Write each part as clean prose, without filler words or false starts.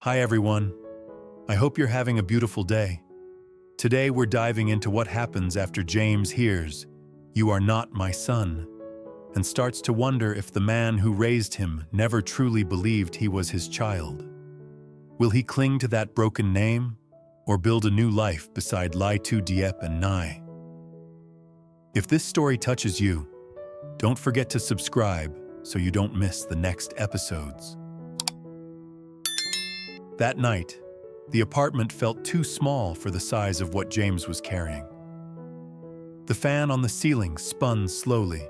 Hi everyone. I hope you're having a beautiful day. Today we're diving into what happens after James hears, "You are not my son," and starts to wonder if the man who raised him never truly believed he was his child. Will he cling to that broken name, or build a new life beside Diep and Nai? If this story touches you, don't forget to subscribe so you don't miss the next episodes. That night, the apartment felt too small for the size of what James was carrying. The fan on the ceiling spun slowly,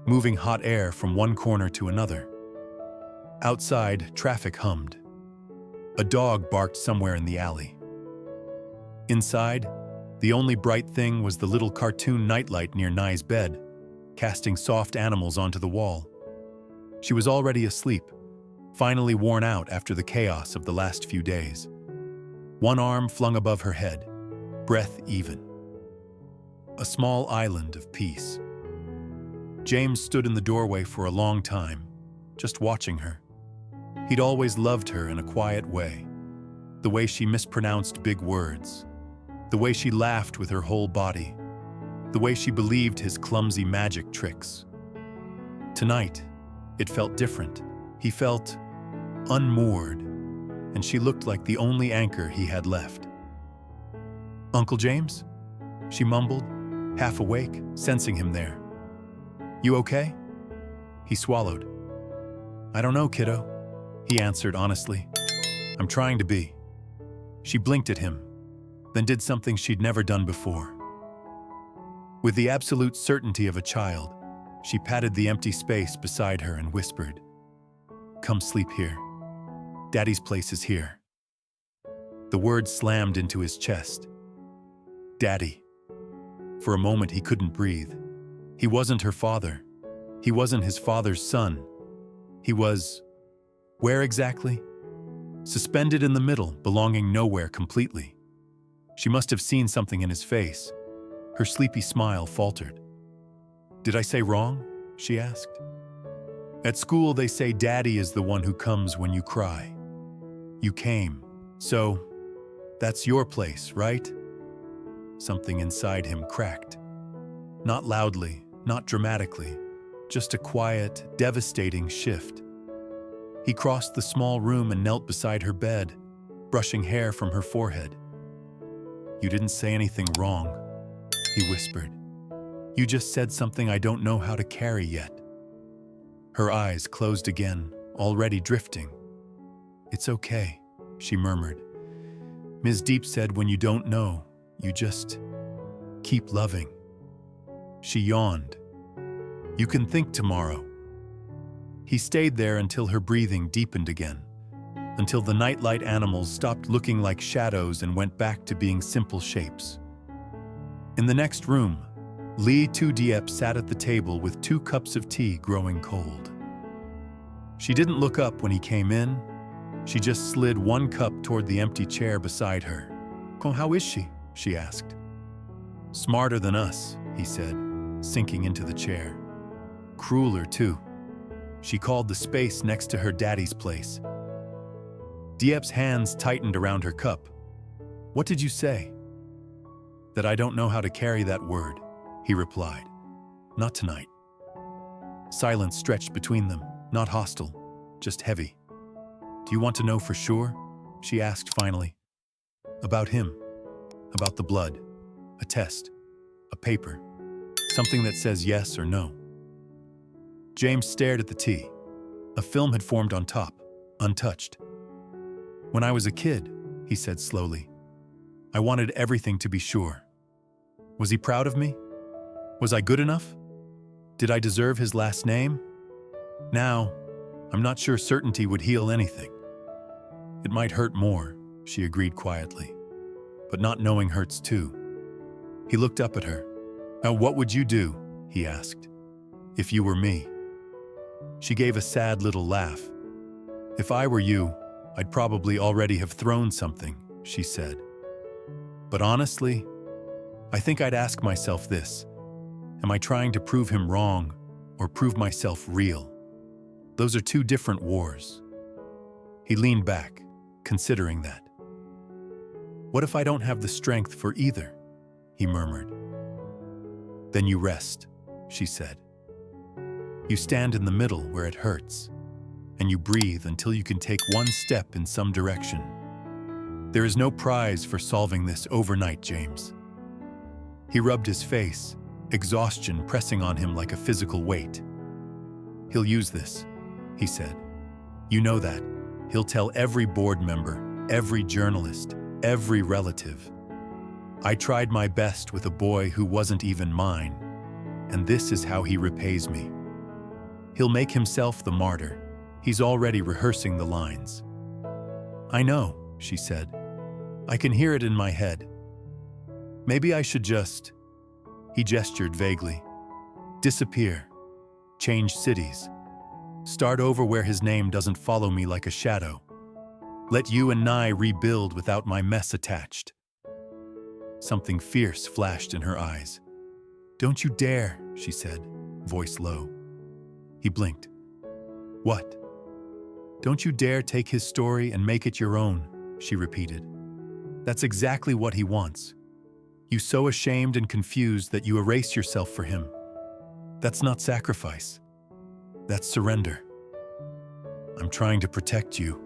moving hot air from one corner to another. Outside, traffic hummed. A dog barked somewhere in the alley. Inside, the only bright thing was the little cartoon nightlight near Nai's bed, casting soft animals onto the wall. She was already asleep, finally worn out after the chaos of the last few days. One arm flung above her head, breath even. A small island of peace. James stood in the doorway for a long time, just watching her. He'd always loved her in a quiet way, the way she mispronounced big words, the way she laughed with her whole body, the way she believed his clumsy magic tricks. Tonight, it felt different. He felt unmoored, and she looked like the only anchor he had left. "Uncle James?" she mumbled, half awake, sensing him there. "You okay?" He swallowed. "I don't know, kiddo," he answered honestly. "I'm trying to be." She blinked at him, then did something she'd never done before. With the absolute certainty of a child, she patted the empty space beside her and whispered, "Come sleep here. Daddy's place is here." The words slammed into his chest. Daddy. For a moment he couldn't breathe. He wasn't her father. He wasn't his father's son. He was... where exactly? Suspended in the middle, belonging nowhere completely. She must have seen something in his face. Her sleepy smile faltered. "Did I say wrong?" she asked. "At school they say Daddy is the one who comes when you cry. You came, so that's your place, right?" Something inside him cracked. Not loudly, not dramatically, just a quiet, devastating shift. He crossed the small room and knelt beside her bed, brushing hair from her forehead. "You didn't say anything wrong," he whispered. "You just said something I don't know how to carry yet." Her eyes closed again, already drifting. "It's okay," she murmured. "Ms. Diep said when you don't know, you just keep loving." She yawned. "You can think tomorrow." He stayed there until her breathing deepened again, until the nightlight animals stopped looking like shadows and went back to being simple shapes. In the next room, Diep sat at the table with 2 cups of tea growing cold. She didn't look up when he came in. She just slid 1 cup toward the empty chair beside her. "Oh, how is she?" she asked. "Smarter than us," he said, sinking into the chair. "Crueler, too." She called the space next to her daddy's place. Diep's hands tightened around her cup. "What did you say?" "That I don't know how to carry that word," he replied. "Not tonight." Silence stretched between them, not hostile, just heavy. "Do you want to know for sure?" she asked finally. "About him. About the blood. A test. A paper. Something that says yes or no." James stared at the tea. A film had formed on top, untouched. "When I was a kid," he said slowly, "I wanted everything to be sure. Was he proud of me? Was I good enough? Did I deserve his last name? Now, I'm not sure certainty would heal anything. It might hurt more," she agreed quietly. "But not knowing hurts too." He looked up at her. "Now what would you do," he asked, "if you were me?" She gave a sad little laugh. "If I were you, I'd probably already have thrown something," she said. "But honestly, I think I'd ask myself this: am I trying to prove him wrong or prove myself real? Those are 2 different wars." He leaned back, considering that. What if I don't have the strength for either? He murmured. Then you rest, she said. You stand in the middle where it hurts, and you breathe until you can take one step in some direction. There is no prize for solving this overnight, James. He rubbed his face, exhaustion pressing on him like a physical weight. He'll use this, he said. You know that. He'll tell every board member, every journalist, every relative. I tried my best with a boy who wasn't even mine, and this is how he repays me. He'll make himself the martyr. He's already rehearsing the lines. I know, she said. I can hear it in my head. Maybe I should just, he gestured vaguely, disappear, change cities, start over where his name doesn't follow me like a shadow. Let you and I rebuild without my mess attached. Something fierce flashed in her eyes. Don't you dare, she said, voice low. He blinked. What? Don't you dare take his story and make it your own, she repeated. That's exactly what he wants. You so ashamed and confused that you erase yourself for him. That's not sacrifice. That's surrender. I'm trying to protect you,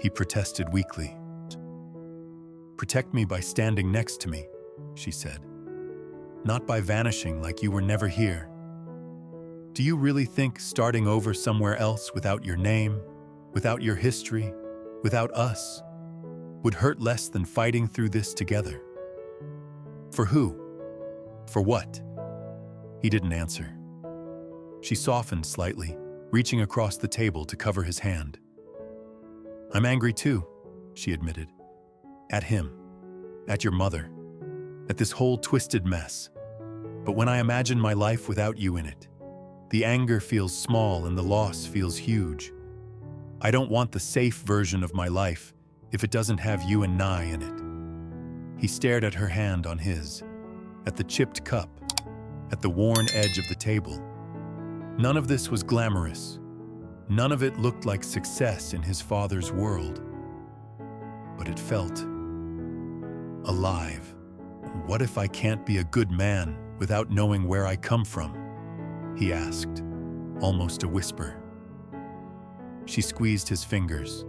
he protested weakly. Protect me by standing next to me, she said. Not by vanishing like you were never here. Do you really think starting over somewhere else without your name, without your history, without us, would hurt less than fighting through this together? For who? For what? He didn't answer. She softened slightly, reaching across the table to cover his hand. I'm angry too, she admitted. At him, at your mother, at this whole twisted mess. But when I imagine my life without you in it, the anger feels small and the loss feels huge. I don't want the safe version of my life if it doesn't have you and Nye in it. He stared at her hand on his, at the chipped cup, at the worn edge of the table. None of this was glamorous. None of it looked like success in his father's world. But it felt alive. What if I can't be a good man without knowing where I come from? He asked, almost a whisper. She squeezed his fingers.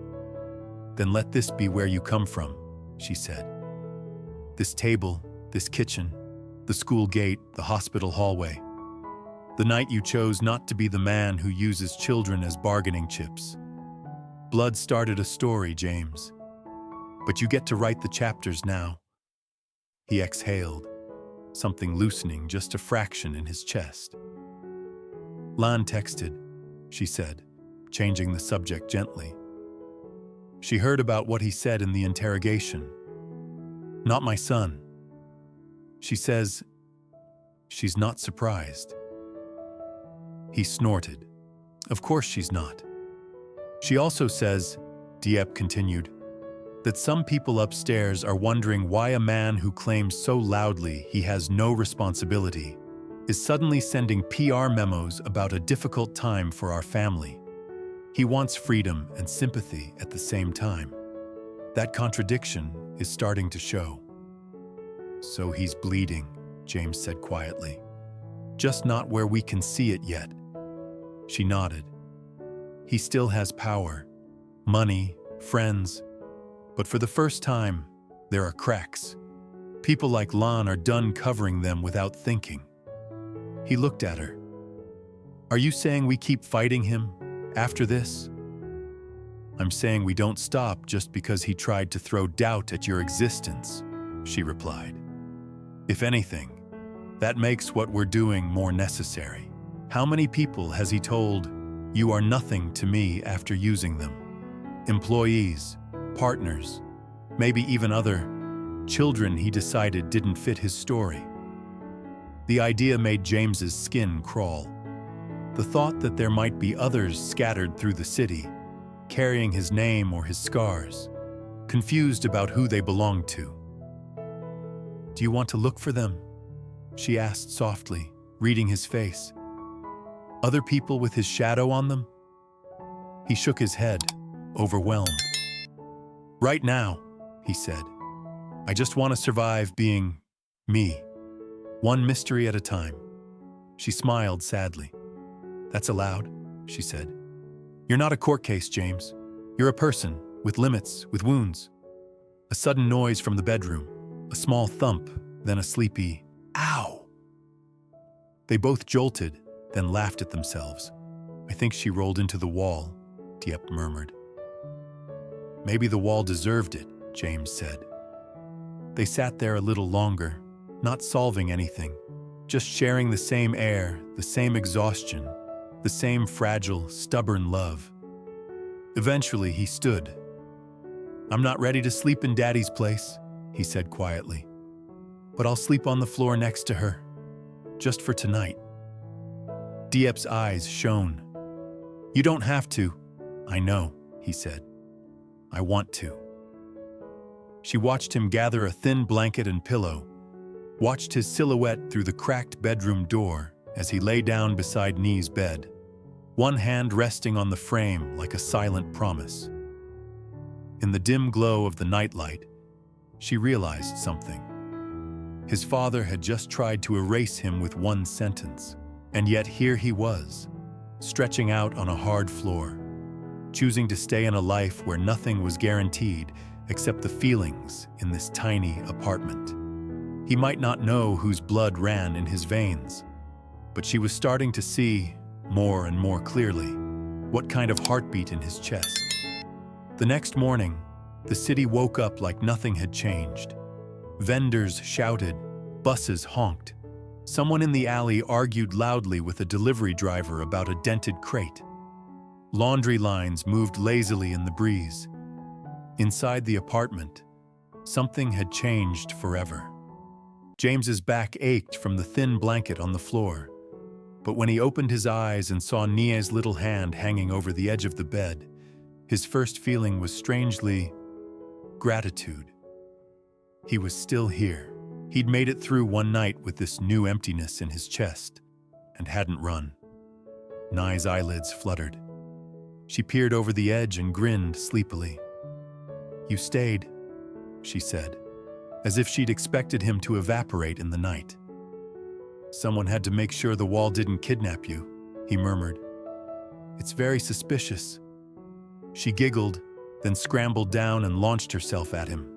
Then let this be where you come from, she said. This table, this kitchen, the school gate, the hospital hallway. The night you chose not to be the man who uses children as bargaining chips. Blood started a story, James. But you get to write the chapters now. He exhaled, something loosening just a fraction in his chest. Lan texted, she said, changing the subject gently. She heard about what he said in the interrogation. Not my son. She says she's not surprised. He snorted. Of course she's not. She also says, Diep continued, that some people upstairs are wondering why a man who claims so loudly he has no responsibility is suddenly sending PR memos about a difficult time for our family. He wants freedom and sympathy at the same time. That contradiction is starting to show. So he's bleeding, James said quietly. Just not where we can see it yet. She nodded. He still has power, money, friends, but for the first time, there are cracks. People like Lan are done covering them without thinking. He looked at her. Are you saying we keep fighting him after this? I'm saying we don't stop just because he tried to throw doubt at your existence, she replied. If anything, that makes what we're doing more necessary. How many people has he told, you are nothing to me after using them? Employees, partners, maybe even other children he decided didn't fit his story. The idea made James's skin crawl. The thought that there might be others scattered through the city, carrying his name or his scars, confused about who they belonged to. Do you want to look for them? She asked softly, reading his face. Other people with his shadow on them? He shook his head, overwhelmed. Right now, he said. I just want to survive being me, one mystery at a time. She smiled sadly. That's allowed, she said. You're not a court case, James. You're a person, with limits, with wounds. A sudden noise from the bedroom, a small thump, then a sleepy, ow. They both jolted, then laughed at themselves. I think she rolled into the wall, Diep murmured. Maybe the wall deserved it, James said. They sat there a little longer, not solving anything, just sharing the same air, the same exhaustion, the same fragile, stubborn love. Eventually, he stood. I'm not ready to sleep in Daddy's place, he said quietly. But I'll sleep on the floor next to her, just for tonight. Diep's eyes shone. You don't have to. I know, he said. I want to. She watched him gather a thin blanket and pillow, watched his silhouette through the cracked bedroom door as he lay down beside Nee's bed, one hand resting on the frame like a silent promise. In the dim glow of the nightlight, she realized something. His father had just tried to erase him with one sentence, and yet here he was, stretching out on a hard floor, choosing to stay in a life where nothing was guaranteed except the feelings in this tiny apartment. He might not know whose blood ran in his veins, but she was starting to see, more and more clearly, what kind of heartbeat in his chest. The next morning, the city woke up like nothing had changed. Vendors shouted, buses honked. Someone in the alley argued loudly with a delivery driver about a dented crate. Laundry lines moved lazily in the breeze. Inside the apartment, something had changed forever. James's back ached from the thin blanket on the floor, but when he opened his eyes and saw Nie's little hand hanging over the edge of the bed, his first feeling was strangely gratitude. He was still here. He'd made it through one night with this new emptiness in his chest and hadn't run. Nie's eyelids fluttered. She peered over the edge and grinned sleepily. You stayed, she said, as if she'd expected him to evaporate in the night. Someone had to make sure the wall didn't kidnap you, he murmured. It's very suspicious. She giggled, then scrambled down and launched herself at him.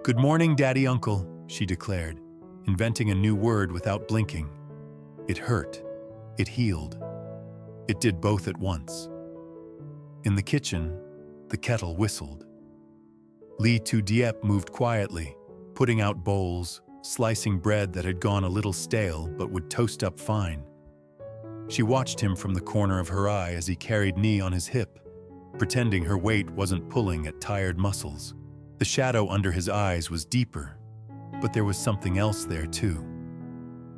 Good morning, Daddy Uncle, she declared, inventing a new word without blinking. It hurt. It healed. It did both at once. In the kitchen, the kettle whistled. Diep moved quietly, putting out bowls, slicing bread that had gone a little stale but would toast up fine. She watched him from the corner of her eye as he carried Nie on his hip, pretending her weight wasn't pulling at tired muscles. The shadow under his eyes was deeper, but there was something else there too.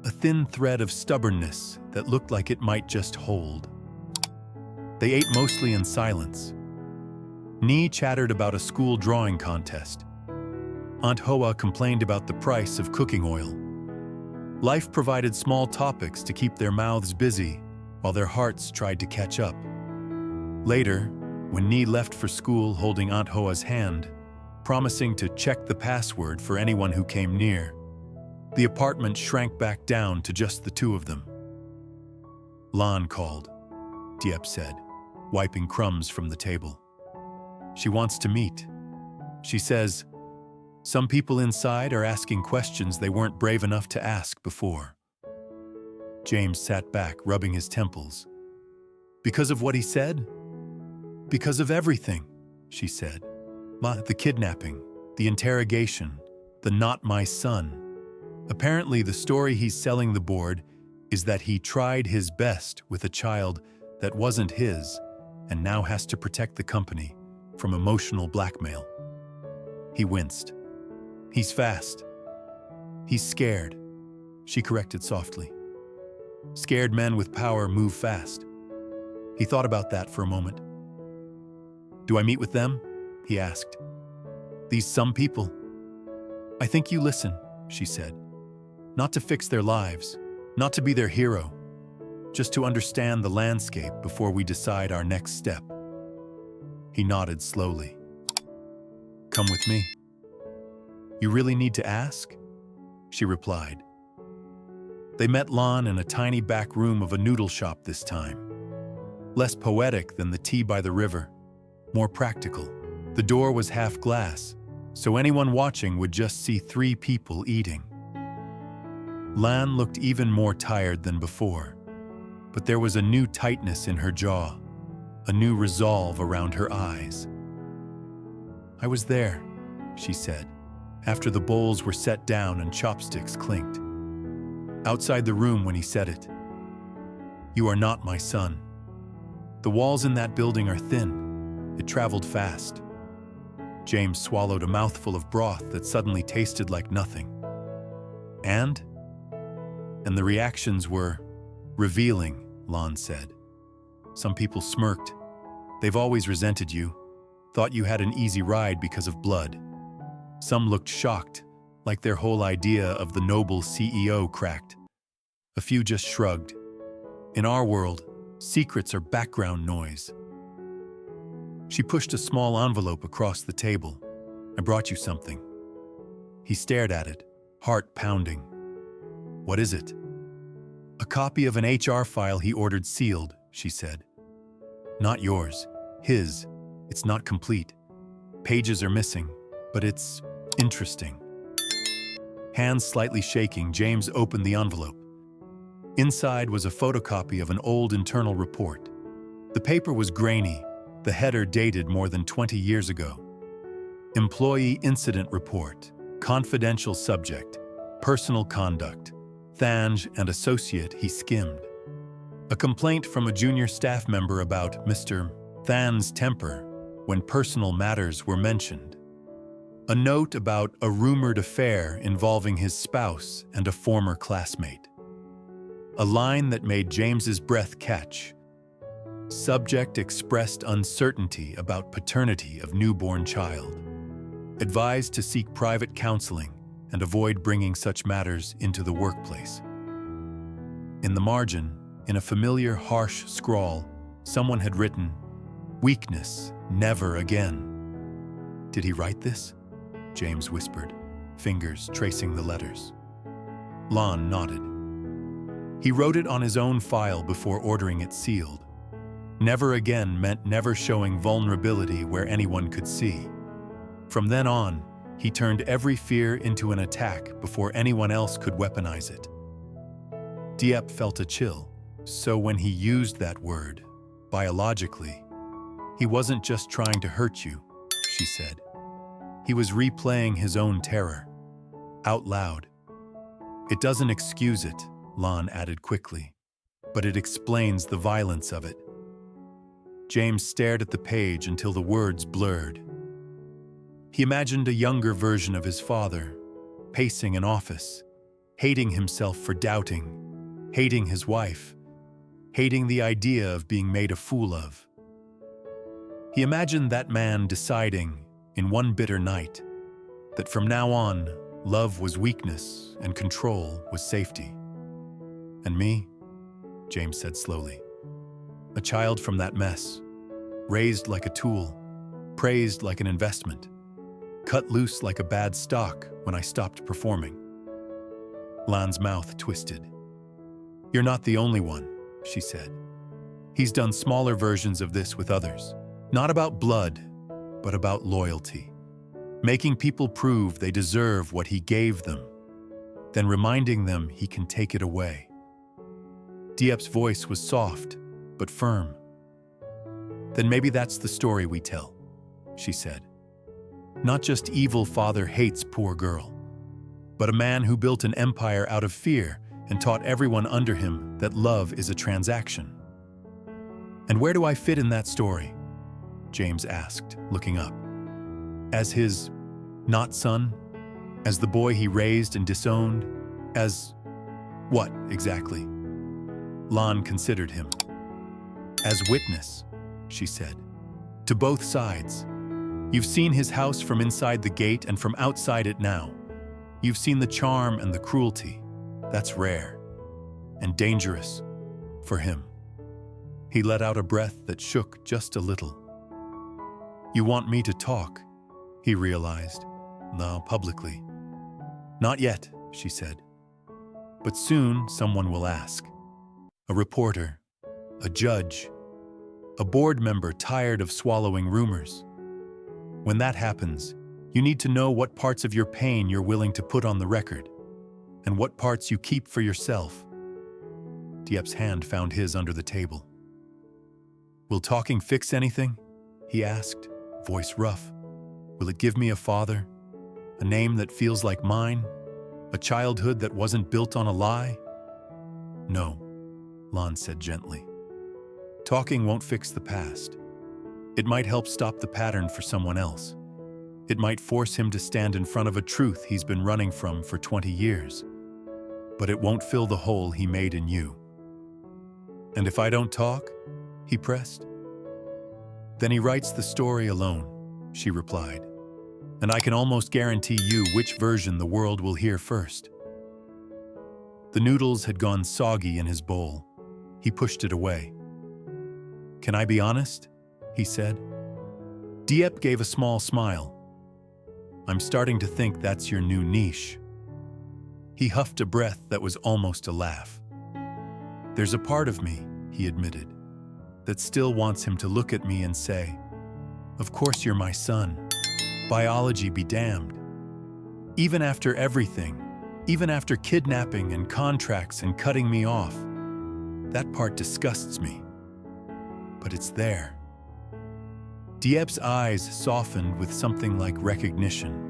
A thin thread of stubbornness that looked like it might just hold. They ate mostly in silence. Nie chattered about a school drawing contest. Aunt Hoa complained about the price of cooking oil. Life provided small topics to keep their mouths busy while their hearts tried to catch up. Later, when Nie left for school holding Aunt Hoa's hand, promising to check the password for anyone who came near, the apartment shrank back down to just the two of them. Lan called, Diep said, wiping crumbs from the table. She wants to meet. She says, some people inside are asking questions they weren't brave enough to ask before. James sat back, rubbing his temples. Because of what he said? Because of everything, she said. The kidnapping, the interrogation, the not my son. Apparently, the story he's selling the board is that he tried his best with a child that wasn't his and now has to protect the company from emotional blackmail. He winced. He's fast. He's scared, she corrected softly. Scared men with power move fast. He thought about that for a moment. Do I meet with them? He asked. These some people. I think you listen, she said. Not to fix their lives, not to be their hero, just to understand the landscape before we decide our next step. He nodded slowly. Come with me. You really need to ask? She replied. They met Lon in a tiny back room of a noodle shop this time. Less poetic than the tea by the river, more practical. The door was half glass, so anyone watching would just see 3 people eating. Lan looked even more tired than before, but there was a new tightness in her jaw, a new resolve around her eyes. I was there, she said, after the bowls were set down and chopsticks clinked. Outside the room when he said it. You are not my son. The walls in that building are thin. It traveled fast. James swallowed a mouthful of broth that suddenly tasted like nothing. And the reactions were revealing, Lon said. Some people smirked. They've always resented you, thought you had an easy ride because of blood. Some looked shocked, like their whole idea of the noble CEO cracked. A few just shrugged. In our world, secrets are background noise. She pushed a small envelope across the table. I brought you something. He stared at it, heart pounding. What is it? A copy of an HR file he ordered sealed, she said. Not yours, his. It's not complete. Pages are missing, but it's interesting. Hands slightly shaking, James opened the envelope. Inside was a photocopy of an old internal report. The paper was grainy, the header dated more than 20 years ago. Employee Incident Report, confidential subject, personal conduct, Thange and associate. He skimmed. A complaint from a junior staff member about Mr. Than's temper when personal matters were mentioned. A note about a rumored affair involving his spouse and a former classmate. A line that made James's breath catch. Subject expressed uncertainty about paternity of newborn child. Advised to seek private counseling and avoid bringing such matters into the workplace. In the margin, in a familiar, harsh scrawl, someone had written, "Weakness, never again." Did he write this? James whispered, fingers tracing the letters. Lon nodded. He wrote it on his own file before ordering it sealed. Never again meant never showing vulnerability where anyone could see. From then on, he turned every fear into an attack before anyone else could weaponize it. Diep felt a chill, so when he used that word, biologically, he wasn't just trying to hurt you, she said. He was replaying his own terror, out loud. It doesn't excuse it, Lon added quickly, but it explains the violence of it. James stared at the page until the words blurred. He imagined a younger version of his father, pacing an office, hating himself for doubting, hating his wife, hating the idea of being made a fool of. He imagined that man deciding, in one bitter night, that from now on, love was weakness and control was safety. And me, James said slowly, a child from that mess, raised like a tool, praised like an investment, cut loose like a bad stock when I stopped performing. Lan's mouth twisted. You're not the only one, she said. He's done smaller versions of this with others. Not about blood, but about loyalty. Making people prove they deserve what he gave them, then reminding them he can take it away. Diep's voice was soft, but firm. Then maybe that's the story we tell, she said. Not just evil father hates poor girl, but a man who built an empire out of fear and taught everyone under him that love is a transaction. And where do I fit in that story? James asked, looking up. As his not son? As the boy he raised and disowned? As what, exactly? Lon considered him. As witness, she said. To both sides. You've seen his house from inside the gate and from outside it now. You've seen the charm and the cruelty. That's rare and dangerous for him. He let out a breath that shook just a little. You want me to talk? he realized. No, publicly. Not yet, she said. But soon someone will ask. A reporter, a judge, a board member tired of swallowing rumors. When that happens, you need to know what parts of your pain you're willing to put on the record, and what parts you keep for yourself. Diep's hand found his under the table. Will talking fix anything? He asked, voice rough. Will it give me a father? A name that feels like mine? A childhood that wasn't built on a lie? No, Lon said gently. Talking won't fix the past. It might help stop the pattern for someone else. It might force him to stand in front of a truth he's been running from for 20 years. But it won't fill the hole he made in you. And if I don't talk? He pressed. Then he writes the story alone, she replied. And I can almost guarantee you which version the world will hear first. The noodles had gone soggy in his bowl. He pushed it away. Can I be honest? He said. Diep gave a small smile. I'm starting to think that's your new niche. He huffed a breath that was almost a laugh. There's a part of me, he admitted, that still wants him to look at me and say, of course you're my son. Biology be damned. Even after everything, even after kidnapping and contracts and cutting me off, that part disgusts me. But it's there. Diep's eyes softened with something like recognition.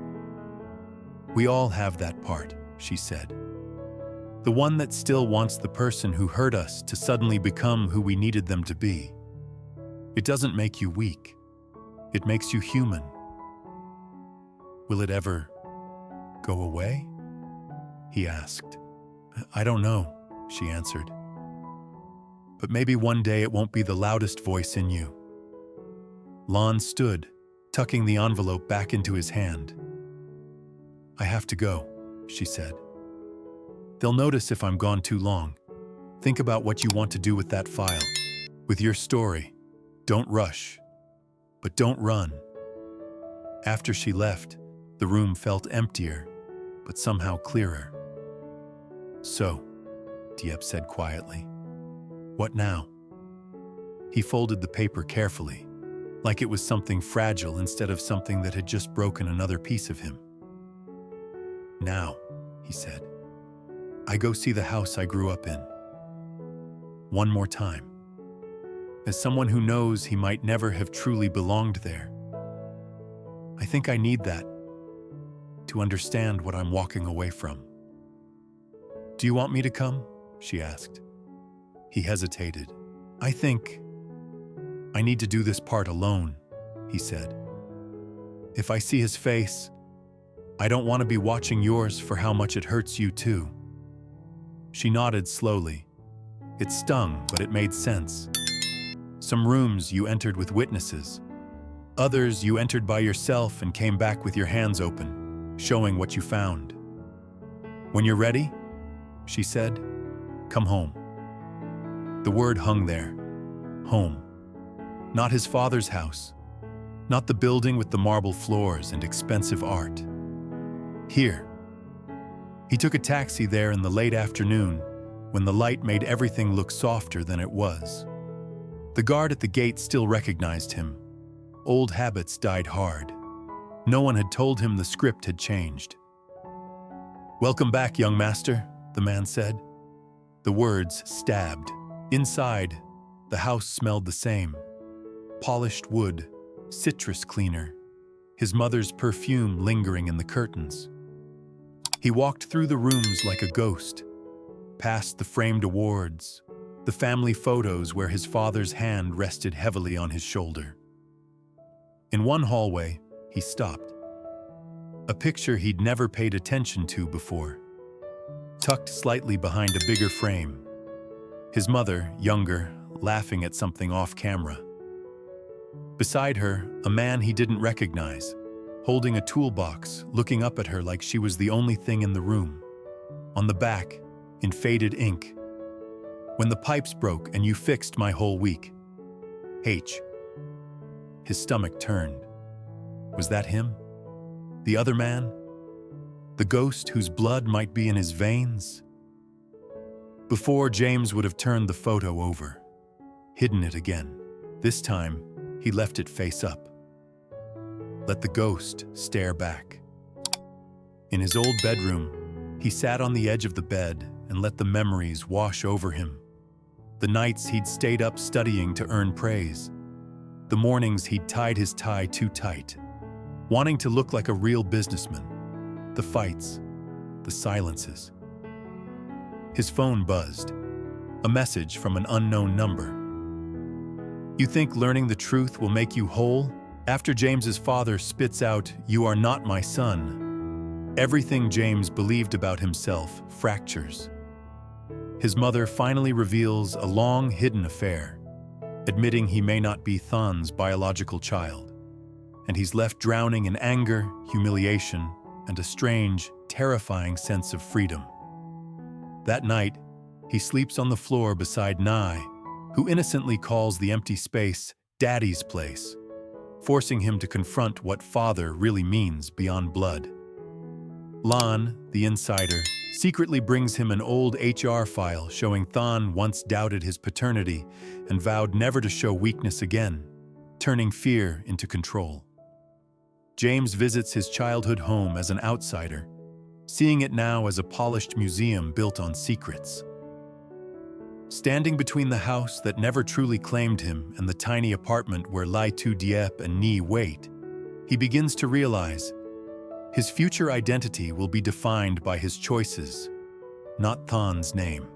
We all have that part, she said. The one that still wants the person who hurt us to suddenly become who we needed them to be. It doesn't make you weak. It makes you human. Will it ever go away? He asked. I don't know, she answered. But maybe one day it won't be the loudest voice in you. Lon stood, tucking the envelope back into his hand. I have to go, she said. They'll notice if I'm gone too long. Think about what you want to do with that file, with your story. Don't rush, but don't run. After she left, the room felt emptier, but somehow clearer. So, Diep said quietly, what now? He folded the paper carefully, like it was something fragile instead of something that had just broken another piece of him. Now, he said, I go see the house I grew up in. One more time. As someone who knows he might never have truly belonged there. I think I need that to understand what I'm walking away from. Do you want me to come? She asked. He hesitated. I think I need to do this part alone, he said. If I see his face, I don't want to be watching yours for how much it hurts you too. She nodded slowly. It stung, but it made sense. Some rooms you entered with witnesses. Others you entered by yourself and came back with your hands open, showing what you found. When you're ready, she said, come home. The word hung there. Home. Not his father's house. Not the building with the marble floors and expensive art. Here. He took a taxi there in the late afternoon when the light made everything look softer than it was. The guard at the gate still recognized him. Old habits died hard. No one had told him the script had changed. Welcome back, young master, the man said. The words stabbed. Inside, the house smelled the same. Polished wood, citrus cleaner, his mother's perfume lingering in the curtains. He walked through the rooms like a ghost, past the framed awards, the family photos where his father's hand rested heavily on his shoulder. In one hallway, he stopped. A picture he'd never paid attention to before, tucked slightly behind a bigger frame. His mother, younger, laughing at something off camera. Beside her, a man he didn't recognize, holding a toolbox, looking up at her like she was the only thing in the room. On the back, in faded ink, when the pipes broke and you fixed my whole week. H. His stomach turned. Was that him? The other man? The ghost whose blood might be in his veins? Before, James would have turned the photo over, hidden it again. This time, he left it face up. Let the ghost stare back. In his old bedroom, he sat on the edge of the bed and let the memories wash over him. The nights he'd stayed up studying to earn praise. The mornings he'd tied his tie too tight, wanting to look like a real businessman. The fights, the silences. His phone buzzed. A message from an unknown number. You think learning the truth will make you whole? After James's father spits out, "You are not my son," everything James believed about himself fractures. His mother finally reveals a long-hidden affair, admitting he may not be Than's biological child, and he's left drowning in anger, humiliation, and a strange, terrifying sense of freedom. That night, he sleeps on the floor beside Nai, who innocently calls the empty space Daddy's place, forcing him to confront what father really means beyond blood. Lan, the insider, secretly brings him an old HR file showing Than once doubted his paternity and vowed never to show weakness again, turning fear into control. James visits his childhood home as an outsider, seeing it now as a polished museum built on secrets. Standing between the house that never truly claimed him and the tiny apartment where Diep and Ni wait, he begins to realize his future identity will be defined by his choices, not Than's name.